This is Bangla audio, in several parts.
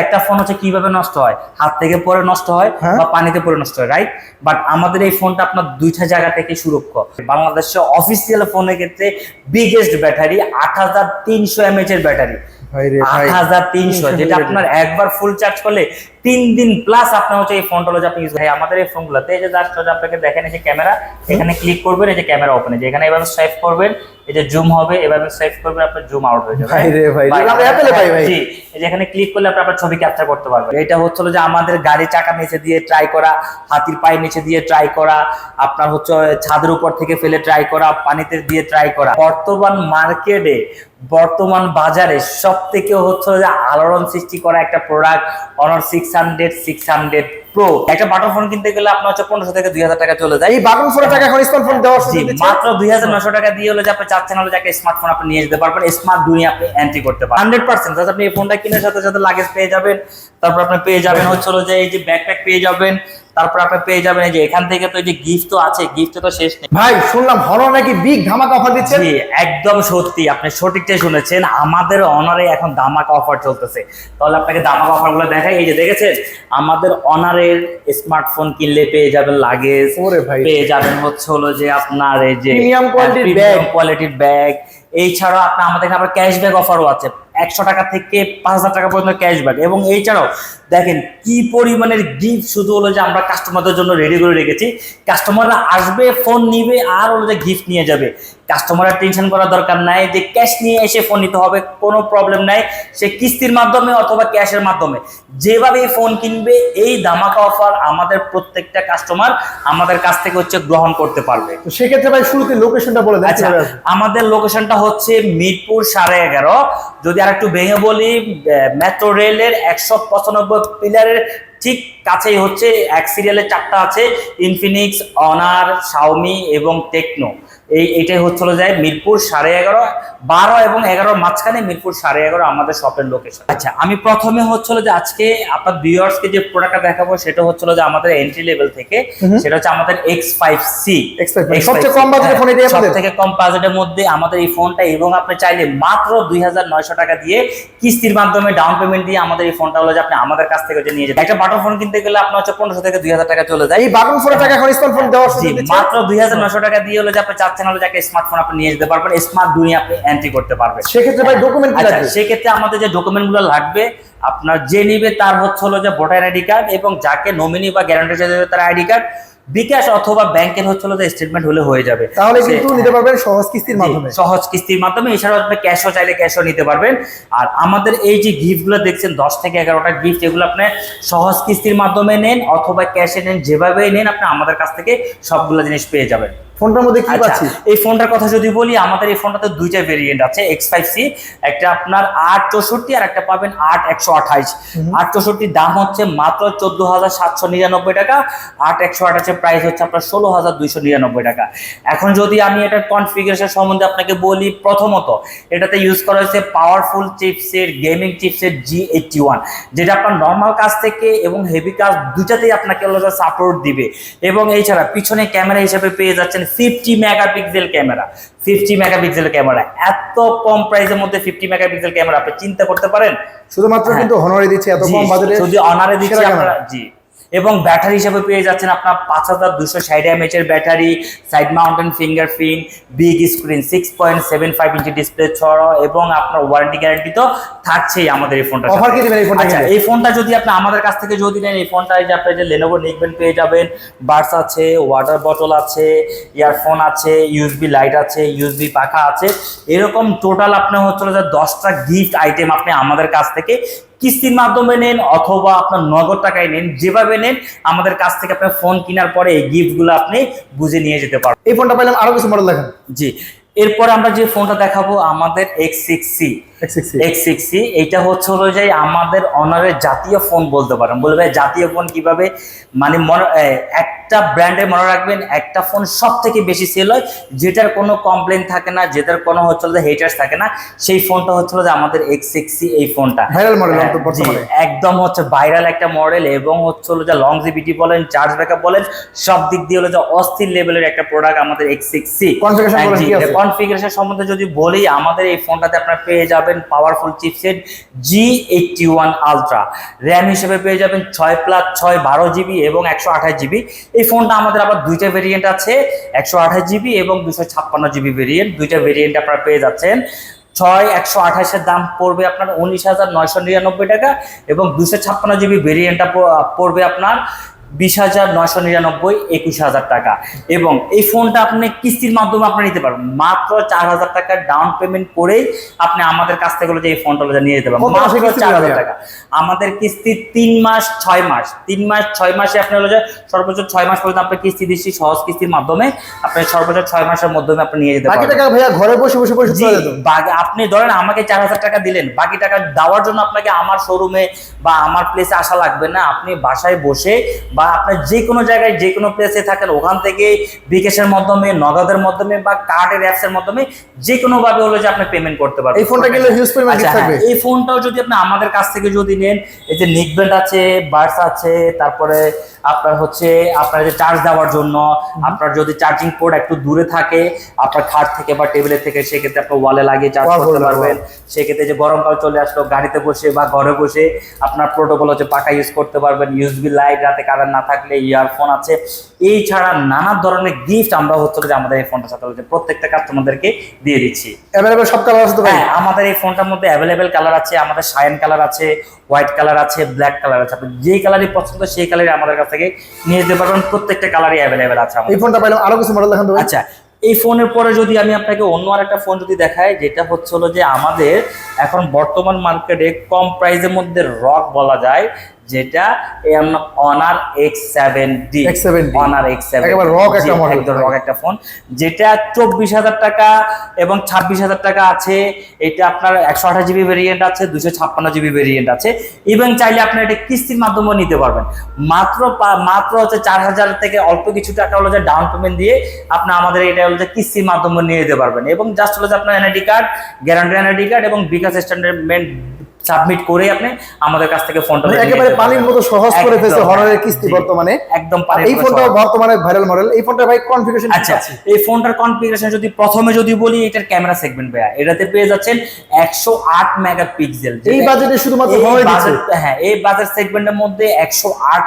একটা ফোন হচ্ছে কিভাবে নষ্ট হয়, হাত থেকে পরে নষ্ট হয় বা পানিতে পরে নষ্ট হয়, রাইট? বাট আমাদের এই ফোনটা আপনার দুইটা জায়গা থেকে সুরক্ষা। বাংলাদেশের অফিসিয়াল ফোনের ক্ষেত্রে বিগেস্ট ব্যাটারি 8300 mAh এর ব্যাটারি, 8300, যেটা আপনার একবার ফুল চার্জ করলে 3 দিন প্লাস আপনার হচ্ছে এই ফোনটা হলো যে আপনি ইউজ করেন। আমাদের এই ফোনগুলোতে এই যে জাস্ট আপনাকে দেখেন, এই যে ক্যামেরা, এখানে ক্লিক করবেন, এই যে ক্যামেরা ওপেন, এই যে এখানে এভাবে সোয়াইপ করবেন, এই যে জুম হবে, এভাবে সোয়াইপ করবেন, আপনার জুম আউট হয়ে যাবে। ভাই রে ভাই, আমরা অ্যাপলে পাই ভাই। জি, এই যে এখানে ক্লিক করলে আপনি আপনার ছবি ক্যাপচার করতে পারবেন। এটা হচ্ছে যে আমাদের গাড়ি চাকার নিচে দিয়ে ট্রাই করা, হাতির পায়ের নিচে দিয়ে ট্রাই করা, আপনার হচ্ছে ছাদের উপর থেকে ফেলে ট্রাই করা, পানিতে দিয়ে ট্রাই করা। বর্তমান মার্কেটে, বর্তমান বাজারে সব থেকে হচ্ছে যে আলোড়ন সৃষ্টি করা একটা প্রোডাক্ট Honor 600 Pro। একটা বাটন ফোন কিনতে গেলে আপনার হচ্ছে 1500 থেকে 2000 টাকা চলে যায়। এই বাটন ফোনের টাকা এখন স্মার্টফোন দেওয়ার জি, মাত্র 2900 টাকা দিয়ে হলে যে আপনি চাচ্ছেন হলে যে একটা স্মার্টফোন আপনি নিয়ে যেতে পারবেন, স্মার্ট দুনিয়া আপনি এন্ট্রি করতে পারবেন 100%। আপনি এই ফোনটা কেনার সাথে সাথে লাগেজ পেয়ে যাবেন, তারপর আপনি পেয়ে যাবেন হচ্ছে যে এই যে ব্যাকপ্যাক পেয়ে যাবেন, তারপর আপনি পেয়ে যাবেন এই যে এখান থেকে তো এই যে গিফট তো আছে, গিফট তো শেষ নেই ভাই। শুনলাম হনর নাকি বিগ ধামাকা অফার দিচ্ছে। জি, একদম সত্যি, আপনি সঠিকটাই শুনেছেন। আমাদের অনারে এখন ধামাকা অফার চলতেছে। তাহলে আপনাকে ধামাকা অফারগুলো দেখাই। এই যে দেখেছেন, আমাদের অনারের স্মার্টফোন কিনলে পেয়ে যাবেন লাগেজ, পেয়ে যাবেন হচ্ছে হলো যে আপনার এই যে প্রিমিয়াম কোয়ালিটির ব্যাগ। এছাড়াও আপনার আমাদের আবার ক্যাশব্যাক অফারও আছে, 100 টাকা থেকে 5000 টাকা পর্যন্ত ক্যাশব্যাক। এবং এছাড়াও দেখেন কি পরিমাণের গিফট শুধু হলো যে আমরা কাস্টমারদের জন্য রেডি করে রেখেছি। কাস্টমাররা আসবে, ফোন নিবে, আর হলো যে গিফট নিয়ে যাবে। কাস্টমাররা টেনশন করার দরকার নাই যে ক্যাশ নিয়ে এসে ফোন নিতে হবে, কোনো প্রবলেম নাই। সে কিস্তির মাধ্যমে অথবা ক্যাশের মাধ্যমে যেভাবে ফোন কিনবে, এই ধামাকা অফার আমাদের প্রত্যেকটা কাস্টমার আমাদের কাছ থেকে হচ্ছে গ্রহণ করতে পারবে। তো সেক্ষেত্রে ভাই শুরুতে লোকেশনটা বলে দেন। আচ্ছা, আমাদের লোকেশনটা হচ্ছে মিরপুর 11.5। যদি আর একটু ভেঙে বলি, মেট্রো রেলের 195 পিলারের ঠিক কাছেই হচ্ছে এক সিরিয়ালে 4টা আছে, ইনফিনিক্স, অনার, শাওমি এবং টেকনো। এইটাই হচ্ছিল যায় মিরপুর 11.5, 12 এবং 11 মাঝখানে মিরপুর 11.5 আমাদের শপের লোকেশন। আচ্ছা, আমি প্রথমে হচ্ছিল যে আজকে আপনার ভিউয়ার্সকে যে প্রোডাক্টটা দেখাবো সেটা হচ্ছিল যে আমাদের এন্ট্রি লেভেল থেকে, সেটা হচ্ছে আমাদের X5C। সবচেয়ে কম বাজেটের ফোন, সব থেকে কম বাজেটের মধ্যে আমাদের এই ফোনটা। এবং আপনি চাইলে মাত্র 2900 টাকা দিয়ে কিস্তির মাধ্যমে ডাউন পেমেন্ট দিয়ে আমাদের এই ফোনটা হলো যে আপনি আমাদের কাছ থেকে নিয়ে যেতে। একটা বাটন ফোন কিনতে গেলে আপনার হচ্ছে 1500 থেকে 2000 টাকা চলে যায়। এই বাটন ফোনের টাকা এখন স্মার্টফোন দেওয়ার মাত্র 2900 টাকা দিয়ে হলো যে আপনি চাচ্ছেন হলো যে একটা স্মার্টফোন আপনি নিয়ে যেতে পারবেন, স্মার্ট দুনিয়া আপনি এন্ট্রি করতে পারবেন। সেক্ষেত্রে ভাই ডকুমেন্ট কি লাগবে? সেক্ষেত্রে আমাদের যে ডকুমেন্টগুলো লাগবে, আপনার যে নিবে তার হচ্ছে হলো যে ভোটার আইডি কার্ড, এবং যাকে নমিনি বা গ্যারান্টি দেবে তার আইডি কার্ড, বিকাশ অথবা ব্যাংকের হচ্ছে হলো যে স্টেটমেন্ট হলে হয়ে যাবে। তাহলে কিন্তু নিতে পারবেন সহজ কিস্তির মাধ্যমে। সহজ কিস্তির মাধ্যমে। এছাড়াও আপনি ক্যাশও চাইলে ক্যাশও নিতে পারবেন। আর আমাদের এই যে গিফটগুলো দেখছেন 10 থেকে 11টা গিফট, এগুলো আপনি সহজ কিস্তির মাধ্যমে নেন অথবা ক্যাশে নেন, যেভাবেই নেন আপনি আমাদের কাছ থেকে সবগুলো জিনিস পেয়ে যাবেন। ফোনটার মধ্যে কি পাচ্ছি? এই ফোনটার কথা যদি বলি, আমাদের এই ফোনটাতে দুইটা ভেরিয়েন্ট আছে X5C। একটা আপনার 864 আর একটা পাবেন 8128। 864 দাম হচ্ছে মাত্র 14799 টাকা, 8128 এর প্রাইস হচ্ছে আপনার 16299 টাকা। এখন যদি আমি এটার কনফিগারেশন সম্বন্ধে আপনাকে বলি, প্রথমত এটাতে ইউজ করা হয়েছে powerful chipset, gaming chipset G81, যেটা আপনার নর্মাল কাজ থেকে এবং হেভি কাজ দুটাতেই আপনাকে সাপোর্ট দিবে। এবং এছাড়া পিছনে ক্যামেরা হিসেবে পেয়ে যাচ্ছেন 50 মেগাপিক্সেল ক্যামেরা। 50 মেগাপিক্সেল ক্যামেরা, এত কম প্রাইসের মধ্যে 50 মেগাপিক্সেল ক্যামেরা আপনি চিন্তা করতে পারেন? শুধুমাত্র কিন্তু হনরে দিচ্ছে এত কম বাজেটে, যদি অনারে দিচ্ছে আমরা। জি, এবং ব্যাটারি হিসেবে পেয়ে যাচ্ছেন আপনার 5260 mAh এর battery, side mountain fingerprint, big screen, 6.75 inch display ছড়া, এবং আপনার ওয়ারেন্টি গ্যারান্টি তো থাকছেই আমাদের এই ফোনটা। অফার কি দিবেন এই ফোনটা? আচ্ছা, এই ফোনটা যদি আপনি আমাদের কাছ থেকে যদি নেন, এই ফোনটা যে আপনি যে Lenovo নিকবেন পেয়ে যাবেন, বাডস আছে, ওয়াটার বটল আছে, ইয়ারফোন আছে, ইউএসবি লাইট আছে, ইউএসবি পাখা আছে, এরকম টোটাল আপনি হচ্ছে যে 10টা গিফট আইটেম আপনি আমাদের কাছ থেকে কিস্তির মাধ্যমে নেন অথবা আপনার নগদ টাকায় নেন, যেভাবে নেন আমাদের কাছ থেকে আপনার ফোন কেনার পরে এই গিফটগুলো আপনি বুঝে নিয়ে যেতে পারবেন। এই ফোনটা পাইলাম, আরো কিছু মডেল দেখেন। জি, এরপর আমরা যে ফোনটা দেখাবো আমাদের X6C। এইটা হচ্ছে হলো যে আমাদের অনারের জাতীয় ফোন বলতে পারেন। বলবে জাতীয় ফোন কিভাবে, মানে একটা ব্র্যান্ডের মনে রাখবেন, একটা ফোন সব থেকে বেশি সেল হয়, যেটার কোনো কমপ্লেন থাকে না, যেটার কোনো হচ্ছে যে হেটার্স থাকে না, সেই ফোনটা হচ্ছে যে আমাদের X6C। এই ফোনটা ভাইরাল মডেল, একদম হচ্ছে ভাইরাল একটা মডেল, এবং হচ্ছে যে লংজিভিটি বলেন, চার্জ ব্যাকআপ বলেন, সব দিক দিয়ে হলো যে অস্থির লেভেলের একটা প্রোডাক্ট আমাদের X6C। কনফিগারেশন সম্বন্ধে যদি বলি, আমাদের এই ফোনটাতে আপনারা পেয়ে যাবেন যাবেন powerful chipset G81 ultra, RAM হিসেবে পেয়ে যাবেন 6+6 12GB এবং 128GB। এই ফোনটা আমাদের আবার দুইটা ভেরিয়েন্ট আছে, 128GB এবং 256GB ভেরিয়েন্ট, দুইটা ভেরিয়েন্ট আপনারা পেয়ে যাচ্ছেন। 128 দাম পড়বে আপনার 19,999 টাকা এবং 256GB ভেরিয়েন্টটা পড়বে আপনার 20,999 21,000 টাকা। এবং এই ফোনটা আপনি কিস্তির মাধ্যমে আপনি নিতে পারবেন, মাত্র 4,000 টাকা ডাউন পেমেন্ট করেই আপনি আমাদের কাছ থেকে যে এই ফোনটা নিয়ে যেতে পারবেন, মাত্র 4,000 টাকা। আমাদের কিস্তি 3 মাস 6 মাস, 3 মাস 6 মাসে আপনি সর্বোচ্চ 6 মাস পর্যন্ত আপনি কিস্তি দিচ্ছি, সহজ কিস্তির মাধ্যমে আপনি সর্বোচ্চ 6 মাসের মাধ্যমে আপনি নিয়ে যেতে বাকি পারবেন। টাকা ভাইয়া ঘরে বসে বসে পরিশোধ করে দিত। আপনি ধরেন আমাকে 4,000 টাকা দিলেন, বাকি টাকা দেওয়ার জন্য আপনাকে আমার শোরুমে বা আমার প্লেসে আসা লাগবে না, আপনি বাসায় বসে বা আপনার যে কোনো জায়গায় যে কোনো প্লেসে থাকেন ওখান থেকে বিকাশের মাধ্যমে, নগদের মাধ্যমে বা কার্ডের অ্যাপসের মাধ্যমে যে কোনো ভাবে যে আপনি পেমেন্ট করতে পারবেন। এই ফোনটা কিনলে হিউজ পরিমাণ গিফট থাকবে। এই ফোনটাও যদি আপনি আমাদের কাছ থেকে যদি নেন, এই যে নেক ব্যান্ড আছে, বাডস আছে, তারপরে আপনার আপনার যে চার্জ দেওয়ার জন্য আপনার যদি চার্জিং পোর্ট একটু দূরে থাকে আপনার খাট থেকে বা টেবিলের থেকে, সেক্ষেত্রে আপনি ওয়ালে লাগিয়ে চার্জ করতে পারবেন। সেক্ষেত্রে যে গরমকাল চলে আসলো, গাড়িতে বসে বা ঘরে বসে আপনার প্রোটোকল পাকা ইউজ করতে পারবেন। ইউএসবি লাইট, রাতে কারেন্ট না থাকলে ইয়ারফোন আছে। এই ছাড়া নানা ধরনের গিফট আমরা যে আমাদের এই ফোনটার সাথে প্রত্যেকটা কাস্টমারদেরকে দিয়ে দিচ্ছি। অ্যাভেলেবল সব কালার আছে তো ভাই? হ্যাঁ, আমাদের এই ফোনটার মধ্যে অ্যাভেলেবেল কালার আছে, আমাদের শাইন কালার আছে, হোয়াইট কালার আছে, ব্ল্যাক কালার আছে। আপনি যেই কালারই পছন্দ সেই কালারই আমাদের কাছ থেকে নিয়ে যেতে পারবেন, প্রত্যেকটা কালারই অ্যাভেলেবেল আছে। এই ফোনটা পাইলাম, আরো কিছু মডেল দেখান তো ভাই। আচ্ছা, এই ফোনের পরে যদি আমি আপনাকে অন্য আরেকটা ফোন যদি দেখাই, যেটা যে আমাদের এখন বর্তমান মার্কেটে কম প্রাইসের মধ্যে রক বলা যায়, যেটা অনার X7D। অনার X7 একেবারে রক একটা মডেল, একদম রক একটা ফোন, যেটা 24,000 টাকা এবং 26,000 টাকা আছে। এটা আপনার 128GB ভেরিয়েন্ট আছে, 256GB ভেরিয়েন্ট আছে। এবং চাইলে আপনি এটা কিস্তির মাধ্যমে নিতে পারবেন, মাত্র 4,000 থেকে অল্প কিছু টাকা ডাউন পেমেন্ট দিয়ে আপনি আমাদের এটা কিস্তির মাধ্যমে নিয়ে যেতে পারবেন। এবং জাস্ট আপনার NID card, guarantee NID card এবং বিকাশ স্ট্যান্ডার্ড সাবমিট করে আপনি আমাদের কাছ থেকে ফোনটা একেবারে পানির মতো সহজ করে ফেলছে হনারের কিস্তি বর্তমানে। একদম এই ফোনটা বর্তমানে ভাইরাল মডেল। এই ফোনটা ভাই কনফিগারেশন আচ্ছা, এই ফোনটার কনফিগারেশন যদি প্রথমে বলি, এটার ক্যামেরা সেগমেন্ট ভাইয়া, এটাতে পেয়ে যাচ্ছেন 108 মেগাপিক্সেল। এই বাজেটে শুধুমাত্র হনার দিচ্ছে। হ্যাঁ, এই বাজেট সেগমেন্টের মধ্যে 108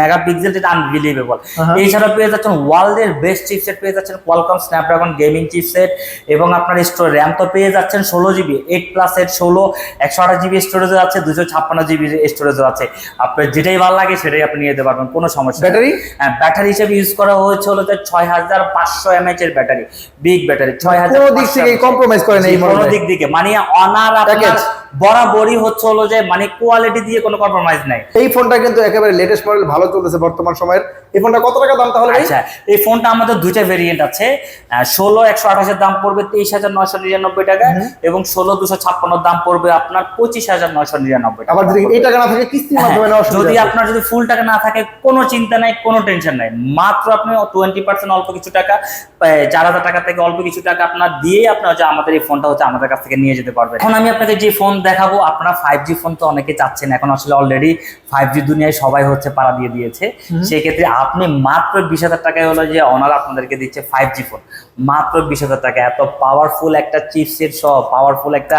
মেগাপিক্সেল, যেটা আনবিলিভেবল। এছাড়া পেয়ে যাচ্ছেন ওয়ার্ল্ডের বেস্ট চিপসেট, পেয়ে যাচ্ছেন কোয়ালকম স্ন্যাপড্রাগন গেমিং চিপসেট। এবং আপনার র্যাম তো পেয়ে যাচ্ছেন 16GB, 8+8 16, 128GB স্টোরেজও আছে, 256GB স্টোরেজও আছে। আপনার যেটাই ভালো লাগে সেটাই আপনি নিয়ে যেতে পারবেন, কোনো সমস্যা। ব্যাটারি, হ্যাঁ, ব্যাটারি হিসেবে ইউজ করা হয়েছে 6500 mAh এর ব্যাটারি, বিগ ব্যাটারি। 6000 কোনো দিক থেকে কম্প্রোমাইজ করে না এই মডেলে, কোনো দিক থেকে। মানে অনার আপনার বরাবরই যে মানে কোয়ালিটি দিয়ে কোনো কম্প্রোমাইজ নাই। এই ফোনটা কিন্তু একেবারে লেটেস্ট মডেল, ভালো চলতেছে বর্তমান সময়ের। এই ফোনটা কত টাকা দাম তাহলে? আচ্ছা, এই ফোনটা আমাদের দুইটা ভেরিয়েন্ট আছে। 16 128 দাম পড়বে 23,999 টাকা এবং 16 256 দাম পড়বে আপনার 25,999 টাকা। আবার যদি এই টাকা না থাকে কিস্তির মাধ্যমে নেওয়া সুবিধা। যদি আপনার যদি ফুল টাকা না থাকে, কোনো চিন্তা নাই, কোনো টেনশন নাই, মাত্র আপনি 20% অল্প কিছু টাকা, 4,000 টাকা থেকে অল্প কিছু টাকা আপনার দিয়ে আপনি আমাদের এই ফোনটা আমাদের কাছ থেকে নিয়ে যেতে পারবেন। এখন আমি আপনাকে যে ফোন দেখাবো, আপনারা 5G ফোন তো অনেকে চাচ্ছেন, এখন আসলে অলরেডি 5G দুনিয়ায় সবাই পাড়া দিয়ে দিয়েছে। সেই ক্ষেত্রে আপনি মাত্র 20,000 টাকায় যে অনার আপনাদেরকে দিচ্ছে 5G ফোন, মাত্র 20,000 টাকা। এত পাওয়ারফুল একটা চিপসেট সহ পাওয়ারফুল একটা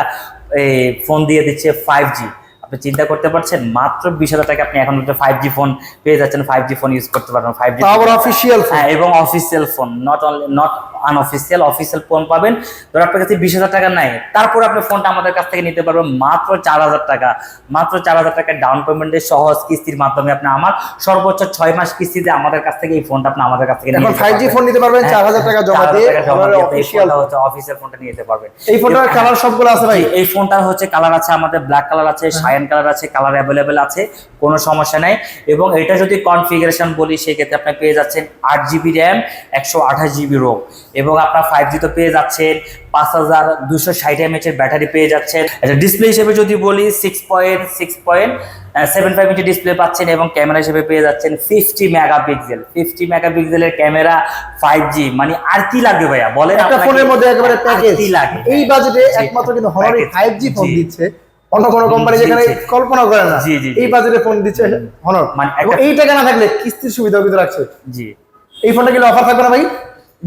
ফোন দিয়ে দিচ্ছে 5G। আপনি চিন্তা করতে পারছেন, মাত্র 20,000 টাকা আপনি এখন 5G ফোন পেয়ে যাচ্ছেন, 5G ফোন ইউজ করতে পারবেন। 5G অফিসিয়াল ফোন এবং official phone, not unofficial, official phone পাবেন। ধর আপনার কাছে 20,000 টাকা নাই, তারপর আপনি ফোনটা আমাদের কাছ থেকে নিতে পারবেন মাত্র 4,000 টাকা। মাত্র 4,000 টাকা ডাউন পেমেন্টের সহজ কিস্তির মাধ্যমে আপনি আমার সর্বোচ্চ 6 মাস কিস্তিতে আমাদের কাছ থেকে এই ফোনটা আপনি আমাদের কাছ থেকে এখন 5G ফোন নিতে পারবেন 4,000 টাকা জমা দিয়ে। অফিসিয়াল অফিসিয়াল ফোনটা নিতে পারবেন। এই ফোনটার কালার সবগুলো আছে ভাই? এই ফোনটার কালার আছে আমাদের, ব্ল্যাক কালার আছে, শাইন কালার আছে, কালার অ্যাভেলেবেল আছে, কোনো সমস্যা নাই। এবং এটা যদি কনফিগারেশন বলি, সেক্ষেত্রে আপনি পেয়ে যাচ্ছেন 8GB র্যাম, 128GB রোম। এবং আপনার 5G তো পেয়ে যাচ্ছেন, 5,260 mAh এর ব্যাটারি পেয়ে যাচ্ছেন। ডিসপ্লে হিসেবে যদি বলি 6.75 ইঞ্চি ডিসপ্লে পাচ্ছেন। এবং ক্যামেরা হিসেবে পেয়ে যাচ্ছেন 50 মেগাপিক্সেল। 50 মেগাপিক্সেলের ক্যামেরা, 5G, মানে আর কি লাগবে ভাইয়া বলেন? একটা ফোনের মধ্যে একেবারে প্যাকেজ। কি লাগে এই বাজেটে একমাত্র কিন্তু হনারি 5G ফোন দিচ্ছে, অন্য কোনো কোম্পানি যেখানে কল্পনা করে না এই বাজেটে ফোন দিচ্ছে হনার। মানে এই টাকা না থাকলে কিস্তির সুবিধা কিন্তু রাখছে। জি, এই ফোনটা কি অফার থাকবে না ভাই?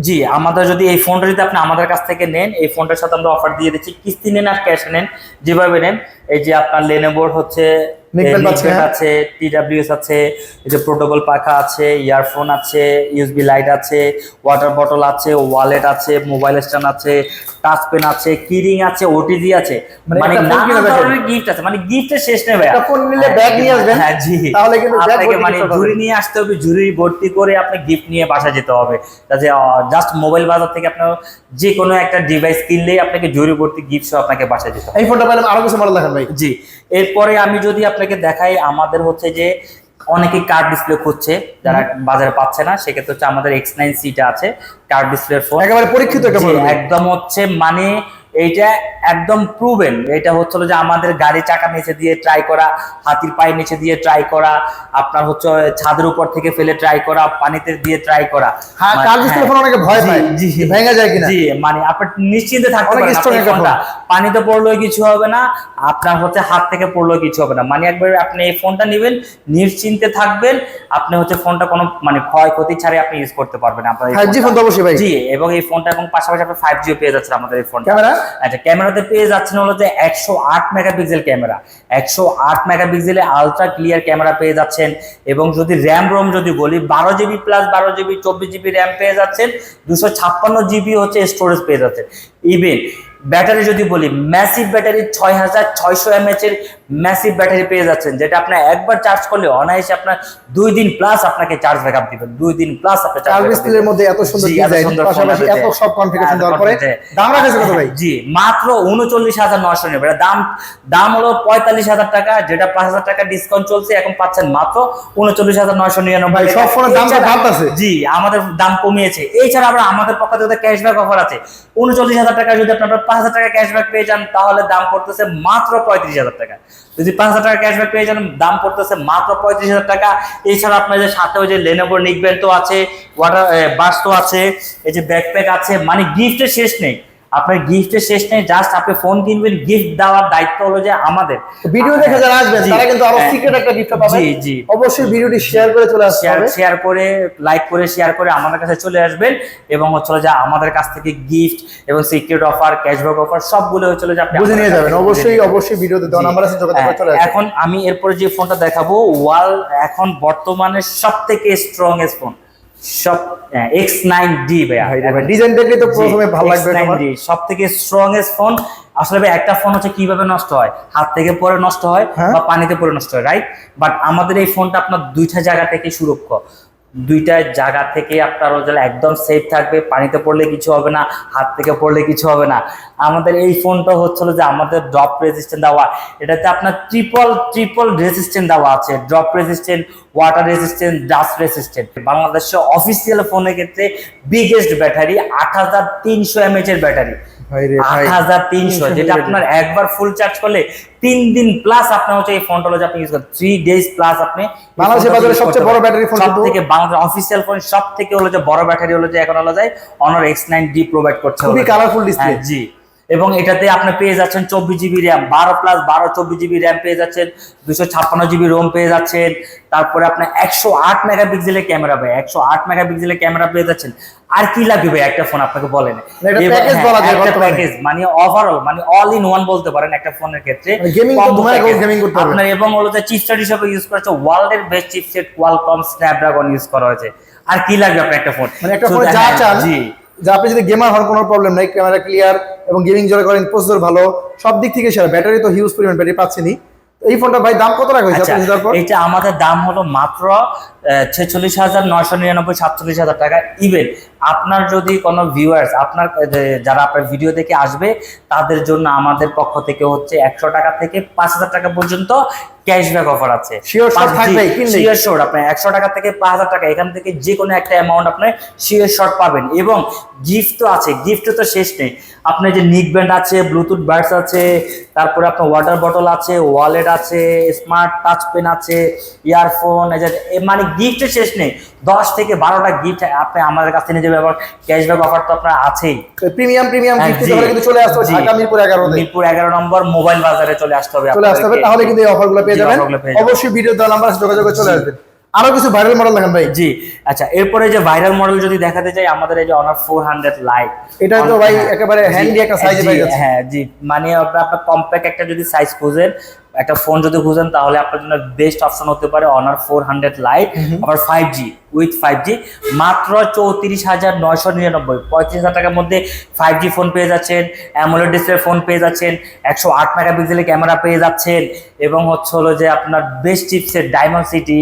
জি, আমাদের যদি এই ফোনটা যদি আপনি আমাদের কাছ থেকে নেন, এই ফোনটার সাথে আমরা অফার দিয়ে দিচ্ছি, কিস্তি নেন আর ক্যাশ নেন, যেভাবে নেন। এই যে আপনার লেনোভোর হচ্ছে নিকবেন্ড আছে, টিডব্লিউএস আছে, এই যে পোর্টেবল পাখা আছে, ইয়ারফোন আছে, ইউএসবি লাইট আছে, ওয়াটার বটল আছে, ওয়ালেট আছে, মোবাইল স্ট্যান্ড আছে, টাচ পেন আছে, কিরিং আছে, ওটিজি আছে, মানে নানা ধরনের গিফট আছে, মানে গিফটের শেষ নেই ভাই। একটা ফোন নিলে ব্যাগ নিয়ে আসবেন। হ্যাঁ জি, তাহলে কিন্তু আপনাকে মানে ঝুড়ি নিয়ে আসতে হবে, ঝুড়ি ভর্তি করে আপনি গিফট নিয়ে বাসা যেতে হবে। যাতে জাস্ট মোবাইল বাজার থেকে আপনার যে কোনো একটা ডিভাইস কিনলেই আপনাকে ঝুড়ি ভর্তি গিফট সহ আপনাকে বাসা যেতে হবে। এই ফোনটা পেলাম, আরো কিছু মডেল দেখান ভাই। জি, এরপরে আমি যদি আপনাকে দেখাই, আমাদের হচ্ছে যে অনেকে কার্ড ডিসপ্লে খুঁজছে, যারা বাজারে পাচ্ছে না, সেক্ষেত্রে হচ্ছে আমাদের X9C টা আছে, কার্ড ডিসপ্লে ফোন, একেবারে পরীক্ষিত একটা ফোন, একদম হচ্ছে মানে এইটা একদম প্রুভেন। এটা হচ্ছিল যে আমাদের গাড়ি চাকা নিচে দিয়ে ট্রাই করা, হাতির পায়ের নিচে দিয়ে ট্রাই করা, আপনার হচ্ছে ছাদের উপর থেকে ফেলে ট্রাই করা, পানিতে দিয়ে ট্রাই করা। হ্যাঁ, কার্ড ডিসপ্লে ফোন অনেকে ভয় পায়, জি ভেঙে যায় কিনা। জি, মানে আপনি নিশ্চিন্তে থাকতে পারেন, আপনার ফোনটা পানিতে পড়লেও কিছু হবে না, আপনার হচ্ছে হাত থেকে পড়লেও কিছু হবে না। মানে একবার আপনি এই ফোনটা নেবেন, নিশ্চিন্তে থাকবেন, আপনি হচ্ছে ফোনটা কোনো মানে ক্ষয়ক্ষতি ছাড়াই আপনি ইউজ করতে পারবেন। আপনার 5G ফোন তো অবশ্যই ভাই। জি, এবং এই ফোনটা এবং পাশাপাশি আপনি 5G পেয়ে যাচ্ছেন আমাদের এই ফোনটা। ক্যামেরা, আচ্ছা, ক্যামেরাতে পেয়ে যাচ্ছেন হলো যে 108 মেগাপিক্সেল ক্যামেরা, 108 মেগাপিক্সেলে আলট্রা ক্লিয়ার ক্যামেরা পেয়ে যাচ্ছেন। এবং যদি র্যাম রোম যদি বলি, 12GB plus 12GB 24GB RAM পেয়ে যাচ্ছেন, 256GB হচ্ছে স্টোরেজ পেয়ে যাচ্ছেন। ইভেন ব্যাটারি যদি বলি, ম্যাসিভ ব্যাটারি 6600 mAh এর ম্যাসিভ ব্যাটারি পেয়ে যাচ্ছেন, যেটা আপনার একবার চার্জ করলে অনায়াসে আপনার 2 দিন প্লাস আপনাকে চার্জ ব্যাকআপ দিবে, 2 দিন প্লাস আপনি চার্জ ডিসপ্লের মধ্যে এত সুন্দর ডিজাইন, পাশাপাশি এত সব কনফিগারেশন দেওয়ার পরে দাম রাখা কত ভাই? জি, মাত্র 39,990 টাকা। দাম হলো 45,000 টাকা, যেটা 5,000 টাকা ডিসকাউন্ট চলছে, এখন পাচ্ছেন মাত্র 39,999। সব ফোনের দাম তো বাড়তেছে। জি, আমাদের দাম কমিয়েছে। এছাড়া আবার আমাদের পক্ষ থেকে ক্যাশব্যাক অফার আছে। 39,000 টাকা যদি আপনারা 5,000 টাকা ক্যাশব্যাক পেয়ে যান, তাহলে দাম পড়তেছে মাত্র 35,000 টাকা। যদি 5,000 টাকা ক্যাশব্যাক পেয়ে যান, দাম পড়তেছে মাত্র 35,000 টাকা। এছাড়া আপনাদের সাথে ওই যে লেনোভো নিকবেন্ড তো আছে, ওয়াটার বাস তো আছে, এই যে ব্যাকপ্যাক আছে, মানে গিফটের শেষ নেই। আপনার গিফটের শেষ নেই, জাস্ট আপনি ফোন কিনবেন, গিফট দেওয়ার দায়িত্ব হলো যে আমাদের। ভিডিও দেখে যারা আসবেন তারা কিন্তু আরো সিক্রেট একটা গিফট পাবেন। জি জি, অবশ্যই ভিডিওটি শেয়ার করে চলে আসবেন, শেয়ার করে, লাইক করে, শেয়ার করে আমাদের কাছে চলে আসবেন, এবং হচ্ছে যে আমাদের কাছ থেকে গিফট এবং সিক্রেট অফার, ক্যাশব্যাক অফার সবগুলো হচ্ছে যে আপনি বুঝে নিয়ে যাবেন। অবশ্যই ভিডিওতে দেওয়া নাম্বার আছে, যোগাযোগ করে চলে আসবেন। এখন আমি এরপরে যে ফোনটা দেখাবো, এখন বর্তমানে সবথেকে স্ট্রংগেস্ট ফোন, সব X9D ভাই। ডিজাইন দেখলে তো প্রথমে ভালো লাগবে। X9D সবথেকে স্ট্রংগেস্ট ফোন। আসলে ভাই একটা ফোন হচ্ছে কিভাবে নষ্ট হয়, হাত থেকে পরে নষ্ট হয় বা পানিতে পরে নষ্ট হয়, রাইট? বাট আমাদের এই ফোনটা আপনার দুইটা জায়গা থেকে সুরক্ষা, দুইটা জায়গা থেকে আপনার একদম সেফ থাকবে, পানিতে পড়লে কিছু হবে না, হাত থেকে পড়লে কিছু হবে না। আমাদের এই ফোনটা হচ্ছিল যে আমাদের ড্রপ রেজিস্ট্যান্ট দেওয়া, এটাতে আপনার ট্রিপল রেজিস্ট্যান্ট দেওয়া আছে, drop resistant, water resistant, dust resistant. বাংলাদেশের অফিসিয়াল ফোনের ক্ষেত্রে বিগেস্ট ব্যাটারি 8300 mAh এর ব্যাটারি, 8300, যেটা আপনার একবার ফুল চার্জ করলে 3 দিন প্লাস আপনার হচ্ছে এই ফোনটা হলো যে আপনি ইউজ করেন 3 ডেজ প্লাস। আপনি বাংলাদেশের বাজারে সবচেয়ে বড় ব্যাটারি ফোন, সবথেকে বাংলাদেশের অফিসিয়াল ফোন সবথেকে হলো যে বড় ব্যাটারি হলো যে এখন হলো যায় Honor X9D প্রোভাইড করছে, খুবই কালারফুল ডিসপ্লে। জি, এবং এটাতে আপনি পেয়ে যাচ্ছেন 24GB র্যাম, 12+12 24GB র্যাম পেয়ে যাচ্ছেন, 256GB রোম পেয়ে যাচ্ছেন। তারপরে আপনার 108 মেগাপিক্সেলের ক্যামেরা ভাই, 108 মেগাপিক্সেলের ক্যামেরা পেয়ে যাচ্ছেন। আর কি লাগবে ভাই একটা ফোন আপনাকে বলেন? প্যাকেজ মানে ওভারঅল, মানে অল ইন ওয়ান বলতে পারেন একটা ফোনের ক্ষেত্রে। আপনার এবং হলো যে চিপসেট হিসেবে ইউজ করা হচ্ছে ওয়ার্ল্ডের best chipset Qualcomm Snapdragon use করা হয়েছে। আর কি লাগবে আপনার একটা ফোন? মানে একটা ফোন যা চান, জি, যে আপনি যদি গেমার হন কোনো প্রবলেম নাই, ক্যামেরা ক্লিয়ার এবং গেমিং যারা করেন প্রসেসর ভালো, সব দিক থেকে সেরা। ব্যাটারি তো হিউজ পরিমাণ ব্যাটারি পাচ্ছেনই। এই ফোনটা ভাই দাম কত রাখা হয়েছে? এটা আমাদের দাম হলো মাত্র 46,999, 47,000 টাকা। ইভেন আপনার যদি কোনো ভিউয়ার্স, আপনার যারা আপনার ভিডিও দেখে আসবে, তাদের জন্য আমাদের পক্ষ থেকে হচ্ছে 100 টাকা থেকে 5,000 টাকা পর্যন্ত ক্যাশব্যাক অফার আছে। শিওর শট থাকবে, শিওর শট আপনি 100 টাকা থেকে 5,000 টাকা, এখান থেকে যে কোনো একটা অ্যামাউন্ট আপনি শিওর শট পাবেন। এবং গিফট তো আছে, গিফট তো শেষ নেই। আপনার যে নিকব্যান্ড আছে, ব্লুটুথ বাডস আছে, তারপরে আপনার ওয়াটার বটল আছে, ওয়ালেট আছে, স্মার্ট টাচ পেন আছে, ইয়ারফোন, মানে গিফটের শেষ নেই। 10 থেকে 12টা গিফট আপনি আমাদের কাছ থেকে নিয়ে যাবেন। আবার ক্যাশব্যাক অফার তো আপনার আছেই। প্রিমিয়াম গিফট তাহলে কিন্তু চলে আসতে হবে ঢাকা মিরপুর 11 নম্বর মোবাইল বাজারে চলে আসতে হবে, তাহলে কিন্তু এই অফারগুলো পেয়ে যাবেন। অবশ্যই ভিডিও দেওয়া নাম্বার যোগাযোগ করে চলে আসবেন। আরো কিছু ভাইরাল মডেল দেখেন ভাই। জি আচ্ছা, এরপরে যে ভাইরাল মডেল যদি দেখাতে চাই, আমাদের এই যে অনার 400 লাইট, এটা তো ভাই একেবারে হ্যান্ডি একটা সাইজে পাই যাচ্ছে। হ্যাঁ জি, মানে আপনার কম্প্যাক্ট একটা যদি সাইজ খুঁজেন, একটা ফোন যদি খুঁজেন, তাহলে আপনার জন্য বেস্ট অপশন হতে পারে অনার 400 লাইট। আবার 5G উইথ 5G মাত্র 34,999, 35,000 টাকার মধ্যে 5G ফোন পেয়ে যাচ্ছেন, অ্যামোলেড ডিসপ্লে ফোন পেয়ে যাচ্ছেন, 108 মেগাপিক্সেলের ক্যামেরা পেয়ে যাচ্ছেন, এবং হচ্ছে হলো যে আপনার বেস্ট চিপসের ডায়মন্ড সিটি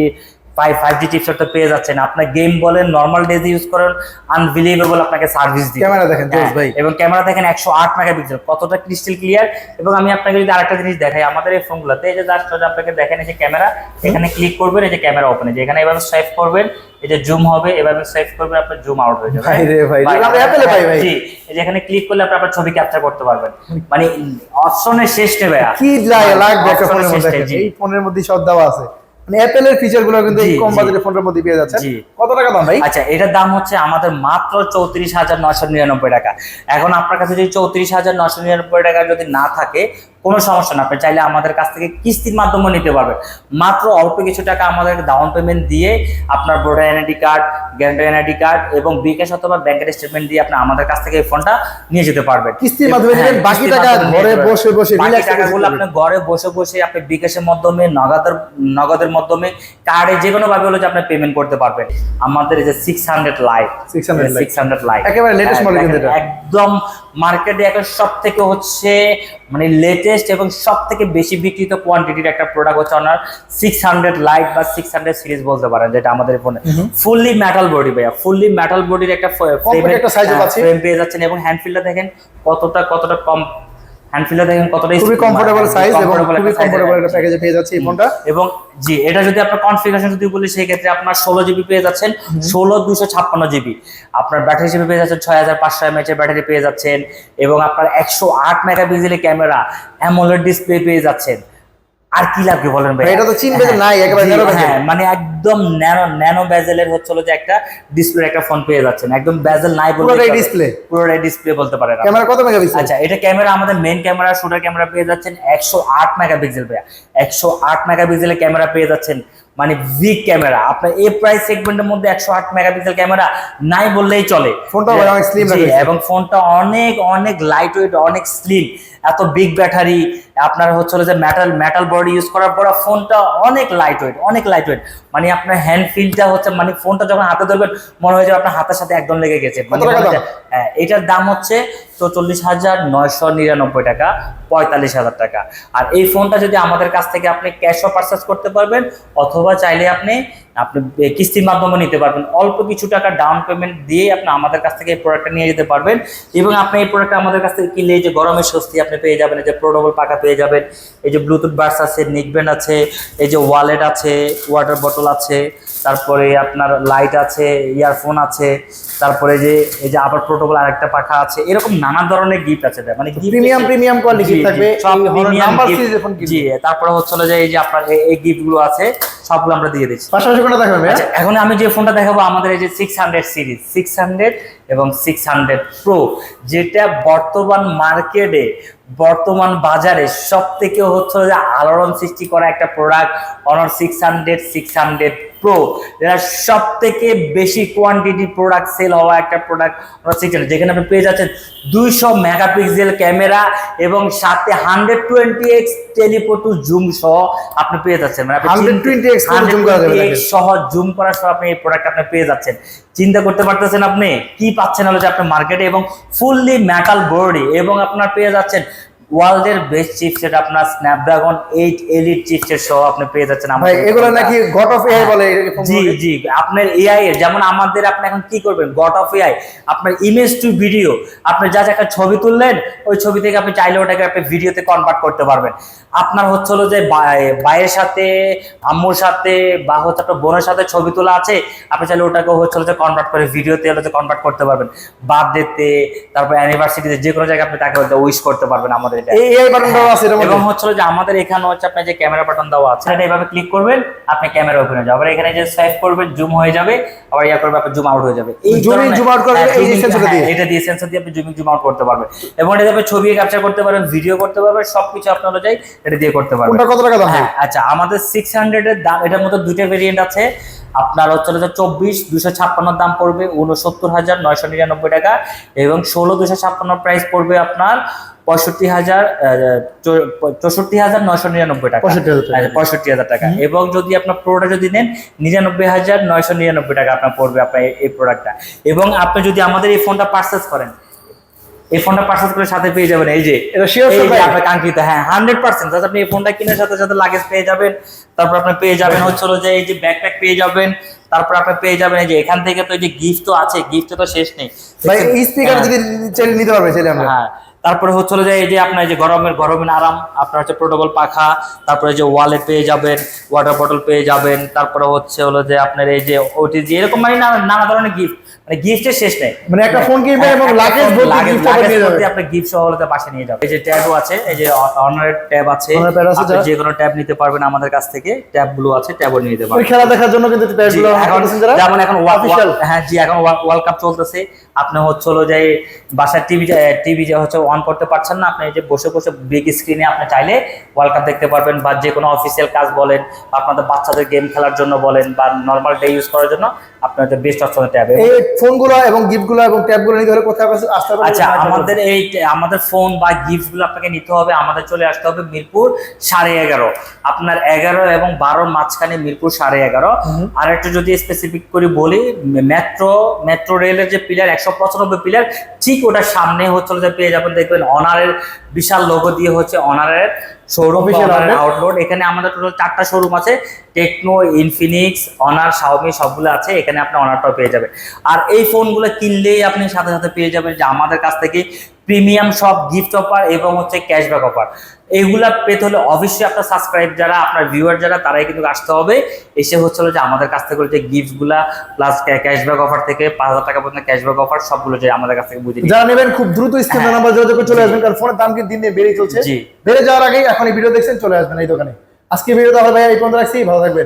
5G চিপসেট পেয়ে যাচ্ছেন। আপনার গেম বলেন, নর্মাল ডেজ ইউজ করেন, আনবিলিভেবল আপনাকে সার্ভিস দিবে। ক্যামেরা দেখেন জোস ভাই, এবং ক্যামেরা দেখেন 108 মেগাপিক্সেল, কতটা ক্রিস্টাল ক্লিয়ার। এবং আমি আপনাকে যদি আরেকটা জিনিস দেখাই, আমাদের এই ফোনগুলোতে এই যে জাস্ট আপনাকে দেখেন, এই যে ক্যামেরা, এখানে ক্লিক করবেন, এই যে ক্যামেরা ওপেন, যে এখানে এভাবে সোয়াইপ করবেন, এই যে জুম হবে, এভাবে সোয়াইপ করবেন, আপনার জুম আউট হয়ে যাবে। ভাই রে ভাই, আমরা অ্যাপলে পাই ভাই। জি, এই যে এখানে ক্লিক করলে আপনার ছবি ক্যাপচার করতে পারবেন, মানে অপশনের শেষ নেবে। কি লাগবে একটা ফোনের মধ্যে, এই ফোনের মধ্যে সব দেওয়া আছে। মানে অ্যাপলের ফিচার গুলো কিন্তু এই কম বাজেটের ফোনের মধ্যে পেয়ে যাচ্ছে। কত টাকা দাম ভাই? আচ্ছা, এটার দাম হচ্ছে আমাদের মাত্র 34,999 টাকা। এখন আপনার কাছে যদি 34,999 টাকা যদি না থাকে, কোনো সমস্যা না, আপনি চাইলে আমাদের কাছ থেকে কিস্তির মাধ্যমে নিতে পারবেন। মাত্র অল্প কিছু টাকা আমাদের ডাউন পেমেন্ট দিয়ে আপনার voter NID card, guarantor NID card এবং বিকাশ অথবা ব্যাংকের স্টেটমেন্ট দিয়ে আপনি আমাদের কাছ থেকে এই ফোনটা নিয়ে যেতে পারবেন। কিস্তির মাধ্যমে দিবেন, বাকি টাকা ঘরে বসে বসে রিল্যাক্স টাকাগুলো আপনি ঘরে বসে বসে আপনি বিকাশের মাধ্যমে, নগদের মাধ্যমে, কার্ডে যে কোনো ভাবে হলো যে আপনি পেমেন্ট করতে পারবেন। আমাদের এই যে 600 লাইট, 600 লাইট একেবারে লেটেস্ট মডেল কিন্তু এটা একদম মার্কেটে এখন সবথেকে হচ্ছে মানে লেটেস্ট এবং সবথেকে বেশি বিক্রিত কোয়ান্টিটির একটা প্রোডাক্ট হচ্ছে আপনার 600 লাইট বা 600 সিরিজ বলতে পারেন, যেটা আমাদের ফোনে ফুললি মেটাল বডি ভাইয়া, ফুললি মেটাল বডির একটা ফ্রেম পেয়ে যাচ্ছেন। এবং হ্যান্ডফিলটা দেখেন কতটা কম, হ্যান্ডফিলটা দেখেন কতটা খুবই কমফোর্টেবল সাইজ এবং খুবই কমফোর্টেবল একটা প্যাকেজে পেয়ে যাচ্ছে এই ফোনটা। এবং জি, এটা যদি আপনার কনফিগারেশন যদি বলি, সেই ক্ষেত্রে আপনার 16 জিবি পেয়ে যাচ্ছেন, 16,256 জিবি। আপনার ব্যাটারি হিসেবে পেয়ে যাচ্ছেন 6,500 mAh এর ব্যাটারি পেয়ে যাচ্ছেন, এবং আপনার 108 মেগাপিক্সেলের ক্যামেরা, অ্যামোলেড ডিসপ্লে পেয়ে যাচ্ছেন। আর কি লাগবে বলেন ভাই? এটা তো চিন বেজেল নাই, একেবারে ন্যানো বেজেল। হ্যাঁ, মানে একদম ন্যানো বেজেলের হচ্ছে হলো যে একটা ডিসপ্লে একটা ফোন পেয়ে যাচ্ছেন, একদম বেজেল নাই বলতে পুরোটাই ডিসপ্লে বলতে পারেন। ক্যামেরা কত মেগাপিক্সেল? আচ্ছা, এটা ক্যামেরা আমাদের মেইন ক্যামেরা, শুটার ক্যামেরা পেয়ে যাচ্ছেন 108 মেগাপিক্সেল ভাইয়া, 108 মেগাপিক্সেলের ক্যামেরা পেয়ে যাচ্ছেন, মানে বিগ ক্যামেরা। আপনার এই প্রাইস সেগমেন্টের মধ্যে 108 মেগাপিক্সেল ক্যামেরা নাই বললেই চলে। ফোনটা অনেক স্লিম লাগে এবং ফোনটা অনেক লাইট ওয়েট, অনেক স্লিম, এত বিগ ব্যাটারি, আপনার হচ্ছে যে মেটাল বডি ইউজ করার পর ফোনটা অনেক লাইট ওয়েট, মানে আপনার হ্যান্ড ফিলটা হচ্ছে, মানে ফোনটা যখন হাতে ধরবেন মনে হয় যে আপনার হাতের সাথে একদম লেগে গেছে। এটার দাম হচ্ছে 44,999 টাকা, 45,000 টাকা। আর এই ফোনটা যদি আমাদের কাছ থেকে আপনি ক্যাশও পারচেজ করতে পারবেন, অথবা চাইলে আপনি কিস্তির মাধ্যমে নিতে পারবেন। অল্প কিছু টাকা ডাউন পেমেন্ট দিয়ে আপনি আমাদের কাছ থেকে এই প্রোডাক্টটা নিয়ে যেতে পারবেন। এবং আপনি এই প্রোডাক্টটা আমাদের কাছ থেকে কিনলে এই যে গরমের স্বস্তি আপনি পেয়ে যাবেন, এই যে পোর্টেবল পাখা পেয়ে যাবেন, এই যে ব্লুটুথ বাডস আছে, নেকব্যান্ড আছে, এই যে ওয়ালেট আছে, ওয়াটার বোতল আছে, তারপরে আপনার লাইট আছে, ইয়ারফোন আছে, তারপরে যে এই যে আবার পোর্টেবল আরেকটা পাখা আছে, এরকম নানা ধরনের গিফট আছে, মানে প্রিমিয়াম কোয়ালিটি থাকবে। জি, তারপরে হচ্ছে যে এই যে আপনার এই গিফট গুলো আছে, সবগুলো আমরা দিয়ে দিচ্ছি। পাশাপাশি কোনটা দেখাবেন? আচ্ছা, এখন আমি যে ফোনটা দেখাবো আমাদের এই যে 600 সিরিজ, 600 এবং 600 প্রো, যেটা বর্তমান মার্কেটে, বর্তমান বাজারে সব থেকে হচ্ছে যে আলোড়ন সৃষ্টি করা একটা প্রোডাক্ট, অনার 600 প্রো। এটা সব থেকে বেশি কোয়ান্টিটি প্রোডাক্ট সেল হওয়া একটা প্রোডাক্ট, যেখানে আপনি পেয়ে যাচ্ছেন 200 মেগাপিক্সেল ক্যামেরা এবং সাথে 120x টেলিফোটো জুম সহ আপনি পেয়ে যাচ্ছেন, মানে 120x সহ জুম করা সহ আপনি এই প্রোডাক্ট আপনি পেয়ে যাচ্ছেন। চিন্তা করতে পারতেছেন আপনি কি পাচ্ছেন হলো যে আপনার মার্কেটে, এবং ফুললি মেটাল বডি, এবং আপনার পেয়ে যাচ্ছেন ওয়ার্ল্ডের বেস্ট চিপসেট, আপনার স্ন্যাপড্রাগন 8 এলিট চিপসেট সহ আপনি পেয়ে যাচ্ছেন। ভাই এগুলো নাকি গড অফ এআই বলে? জি, আপনার এআই এর, যেমন আমাদের আপনি এখন কি করবেন, গড অফ এআই, আপনার ইমেজ টু ভিডিও, আপনি যা একটা ছবি তুললেন, ওই ছবি থেকে আপনি চাইলে ওটাকে আপনি ভিডিওতে কনভার্ট করতে পারবেন। আপনার হচ্ছে হলো যে ভাইয়ের সাথে, আম্মুর সাথে, বা হচ্ছে আপনার বোনের সাথে ছবি তোলা আছে, আপনি চাইলে ওটাকে হচ্ছে হলো যে কনভার্ট করে ভিডিওতে হলো যে কনভার্ট করতে পারবেন। বার্থডেতে, তারপর অ্যানিভার্সারিতে, যে কোনো জায়গায় আপনি তাকে উইশ করতে পারবেন আমাদের। এবং হচ্ছে যে আমাদের এখানে হচ্ছে আপনার যে ক্যামেরা বাটন দেওয়া আছে, এটা এইভাবে ক্লিক করবেন, আপনি ক্যামেরা ওপেন হয়ে যাবে, আবার এখানে যে সোয়াইপ করবেন জুম হয়ে যাবে, আবার ইয়া করবে আপনি জুম আউট হয়ে যাবে। এই জুম আউট করবেন এই সেন্সর দিয়ে, এটা দিয়ে সেন্সর দিয়ে আপনি জুম আউট করতে পারবেন, এবং এটা দিয়ে ছবি ক্যাপচার করতে পারবেন, ভিডিও করতে পারবেন, সবকিছু আপনি অনুযায়ী এটা দিয়ে করতে পারবেন। কোনটা কত টাকা দাম? আচ্ছা, আমাদের 600 এর দাম, এটার মধ্যে দুইটা ভেরিয়েন্ট আছে। আপনার হচ্ছে 24,256 দাম পড়বে 69,999 টাকা, এবং 16,256 প্রাইস পড়বে আপনার 64,999 টাকা, 65,000 টাকা। এবং যদি আপনার প্রোডাক্ট যদি নেন 99,999 টাকা আপনার পড়বে আপনার এই প্রোডাক্টটা। এবং আপনি যদি আমাদের এই ফোনটা পারচেজ করেন, এই ফোনটা পারচেজ করে সাথে পেয়ে যাবেন এই যে এটা শিওর এই যে আপনার কাঙ্ক্ষিত, হ্যাঁ 100%, যাতে আপনি এই ফোনটা কেনার সাথে সাথে লাগেজ পেয়ে যাবেন, তারপর আপনি পেয়ে যাবেন হচ্ছে যে এই যে ব্যাকপ্যাক পেয়ে যাবেন, তারপর আপনি পেয়ে যাবেন এই যে এখান থেকে তো এই যে গিফট তো আছে, গিফট তো শেষ নেই ভাই। এই স্পিকার যদি চাইলে নিতে পারবে চাইলে আমরা। হ্যাঁ, তারপরে হচ্ছে যে এই যে আপনার এই যে গরমের আরাম, আপনার হচ্ছে পোর্টেবল পাখা, তারপরে যে ওয়ালেট পেয়ে যাবেন, ওয়াটার বটল পেয়ে যাবেন, তারপরে হচ্ছে যে আপনার এই যে ওটিজি, এরকম মানে নানা ধরনের গিফট, মানে গিফটের শেষ নেই। মানে একটা ফোন কিনবে এবং লাগেজ ভর্তি গিফট নিয়ে যাবে, আপনি গিফট সহ বাসা নিয়ে যাবেন। এই যে ট্যাবও আছে, এই যে অনারের ট্যাব আছে, Honor pad আছে, আপনি যে কোনো ট্যাব নিতে পারবেন আমাদের কাছ থেকে, ট্যাব গুলো আছে, ট্যাবও নিয়ে নিতে ওই পারবেন। খেলা দেখার জন্য কিন্তু ট্যাবগুলো এখন যেমন এখন অফিশিয়াল। হ্যাঁ জি, এখন ওয়ার্ল্ড কাপ চলতেছে, আপনি হচ্ছে যে বাসার টিভি যে হচ্ছে অন করতে পারছেন না, আপনি এই যে বসে বসে বিগ স্ক্রিনে আপনি চাইলে ওয়ার্ল্ড কাপ দেখতে পারবেন, বা যে কোনো অফিসিয়াল কাজ বলেন, বা আপনাদের বাচ্চাদের গেম খেলার জন্য বলেন, বা নর্মাল ডে ইউজ করার জন্য আপনার বেস্ট অপশন ট্যাব। এই ফোনগুলো এবং গিফটগুলো এবং ট্যাবগুলো নিতে হলে কোথায় আসতে হবে? আচ্ছা, আমাদের ফোন বা গিফট গুলো আপনাকে নিতে হবে, আমাদের চলে আসতে হবে মিরপুর 11.5, আপনার 11 এবং 12 মাঝখানে মিরপুর 11.5। আর একটু যদি স্পেসিফিক করে বলি, মেট্রো রেলের যে পিলার 195 পিলার, ঠিক ওটার সামনে হচ্ছে যে পেয়ে যাবেন, দেখবেন অনারের বিশাল লোগো দিয়ে হচ্ছে অনারের শোরুম, আউটলেট। এখানে আমাদের টোটাল 4টা শোরুম আছে, টেকনো, ইনফিনিক্স, অনার, শাওমি সবগুলো আছে, এখানে আপনি অনারটাও পেয়ে যাবেন। আর এই ফোনগুলো কিনলেই আপনি সাথে সাথে পেয়ে যাবেন যে আমাদের কাছ থেকে প্রিমিয়াম সব গিফট অফার এবং হচ্ছে ক্যাশব্যাক অফার। এইগুলা পেতে হলে অবশ্যই আপনার সাবস্ক্রাইব যারা, আপনার ভিউয়ার যারা, তারাই কিন্তু আসতে হবে। এসে হচ্ছে যে আমাদের কাছ থেকে যে গিফটগুলা প্লাস ক্যাশব্যাক অফার থেকে 5,000 টাকা পর্যন্ত ক্যাশব্যাক অফার সবগুলো যে আমাদের কাছ থেকে বুঝে যারা নেবেন খুব দ্রুত স্ক্রিনে নাম্বার যোগাযোগ করে চলে আসবেন, কারণ ফোনের দাম কিন্তু দিন দিন বেড়ে চলছে। বেড়ে যাওয়ার আগেই এখন এই ভিডিও দেখছেন, চলে আসবেন এই দোকানে। আজকে ভিডিও তাহলে ভাই এই পর্যন্ত রাখছি, ভালো থাকবেন।